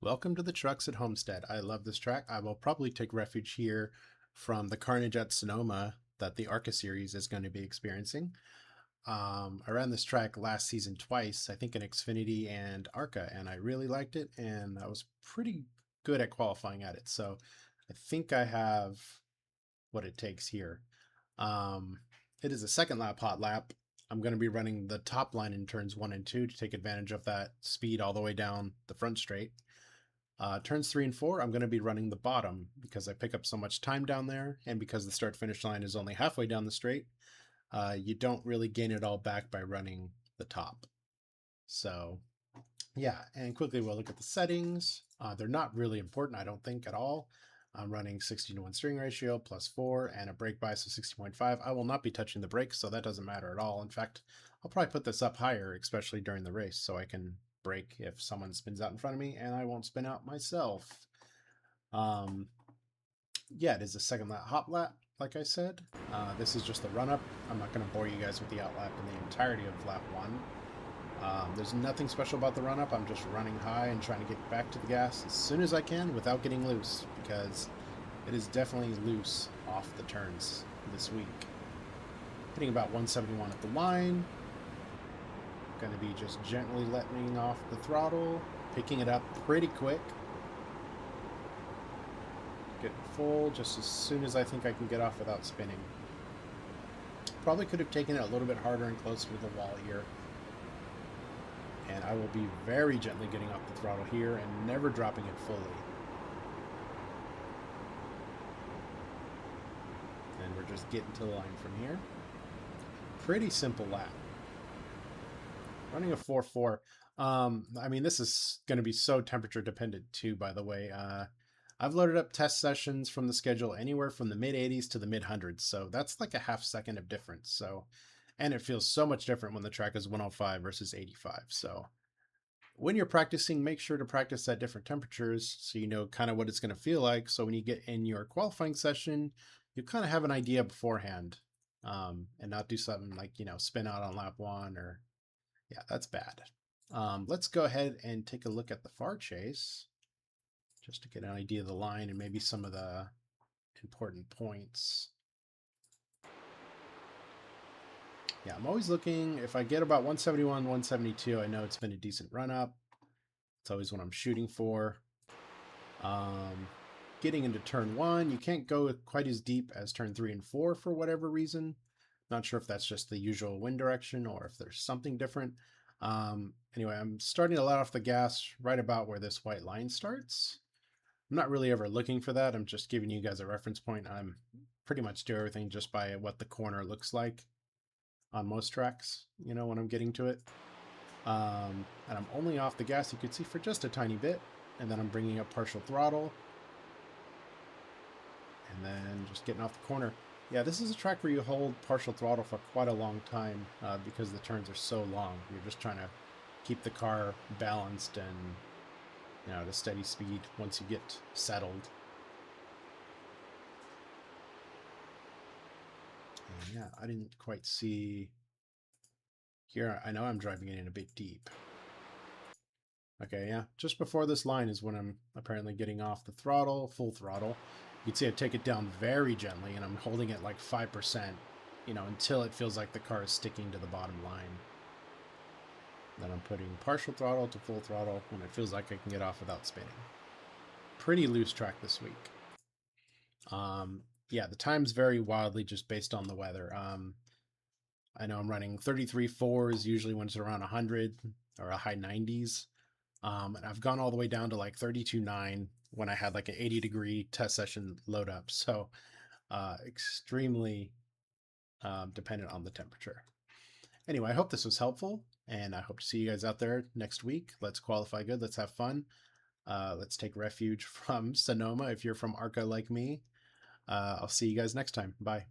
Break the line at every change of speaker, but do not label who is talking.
Welcome to the trucks at Homestead. I love this track. I will probably take refuge here from the carnage at Sonoma that the ARCA series is going to be experiencing. I ran this track last season twice, I think in Xfinity and ARCA, and I really liked it, and I was pretty good at qualifying at it. So I think I have what it takes here. It is a second lap hot lap. I'm going to be running the top line in turns 1 and 2 to take advantage of that speed all the way down the front straight. Turns 3 and 4, I'm going to be running the bottom because I pick up so much time down there, and because the start-finish line is only halfway down the straight, you don't really gain it all back by running the top. So, yeah, and quickly we'll look at the settings. They're not really important, I don't think, at all. I'm running 16:1 steering ratio, +4, and a brake bias of 60.5. I will not be touching the brakes, so that doesn't matter at all. In fact, I'll probably put this up higher, especially during the race, so I can brake if someone spins out in front of me, and I won't spin out myself. Yeah, it is a second lap hot lap, like I said. This is just the run-up. I'm not going to bore you guys with the out lap in the entirety of lap 1. There's nothing special about the run-up. I'm just running high and trying to get back to the gas as soon as I can without getting loose, because it is definitely loose off the turns this week. Hitting about 171 at the line. Going to be just gently letting off the throttle, picking it up pretty quick. Getting full just as soon as I think I can get off without spinning. Probably could have taken it a little bit harder and closer to the wall here. And I will be very gently getting off the throttle here and never dropping it fully. And we're just getting to the line from here. Pretty simple lap. Running a 4.4. I mean, this is going to be so temperature dependent too, by the way. I've loaded up test sessions from the schedule anywhere from the mid 80s to the mid 100s. So that's like a half second of difference. So, and it feels so much different when the track is 105 versus 85. So when you're practicing, make sure to practice at different temperatures so you know kind of what it's going to feel like. So when you get in your qualifying session, you kind of have an idea beforehand, and not do something like, spin out on lap 1 or, yeah, that's bad. Let's go ahead and take a look at the far chase just to get an idea of the line and maybe some of the important points. Yeah, I'm always looking. If I get about 171, 172, I know it's been a decent run up. It's always what I'm shooting for. Getting into turn 1, you can't go quite as deep as turn 3 and 4 for whatever reason. Not sure if that's just the usual wind direction or if there's something different. Anyway, I'm starting to let off the gas right about where this white line starts. I'm not really ever looking for that. I'm just giving you guys a reference point. I'm pretty much do everything just by what the corner looks like on most tracks, when I'm getting to it. And I'm only off the gas, you could see, for just a tiny bit. And then I'm bringing up partial throttle. And then just getting off the corner. Yeah, this is a track where you hold partial throttle for quite a long time because the turns are so long. You're just trying to keep the car balanced and, at a steady speed once you get settled. And yeah, I didn't quite see here. I know I'm driving it in a bit deep. Okay, yeah, just before this line is when I'm apparently getting off the throttle, full throttle. You can see I take it down very gently, and I'm holding it like 5%, until it feels like the car is sticking to the bottom line. Then I'm putting partial throttle to full throttle when it feels like I can get off without spinning. Pretty loose track this week. Yeah, the times vary wildly just based on the weather. I know I'm running 33.4s usually when it's around 100 or a high 90s. And I've gone all the way down to like 32.9 when I had like an 80-degree test session load up. So extremely dependent on the temperature. Anyway, I hope this was helpful, and I hope to see you guys out there next week. Let's qualify good. Let's have fun. Let's take refuge from Sonoma if you're from ARCA like me. I'll see you guys next time. Bye.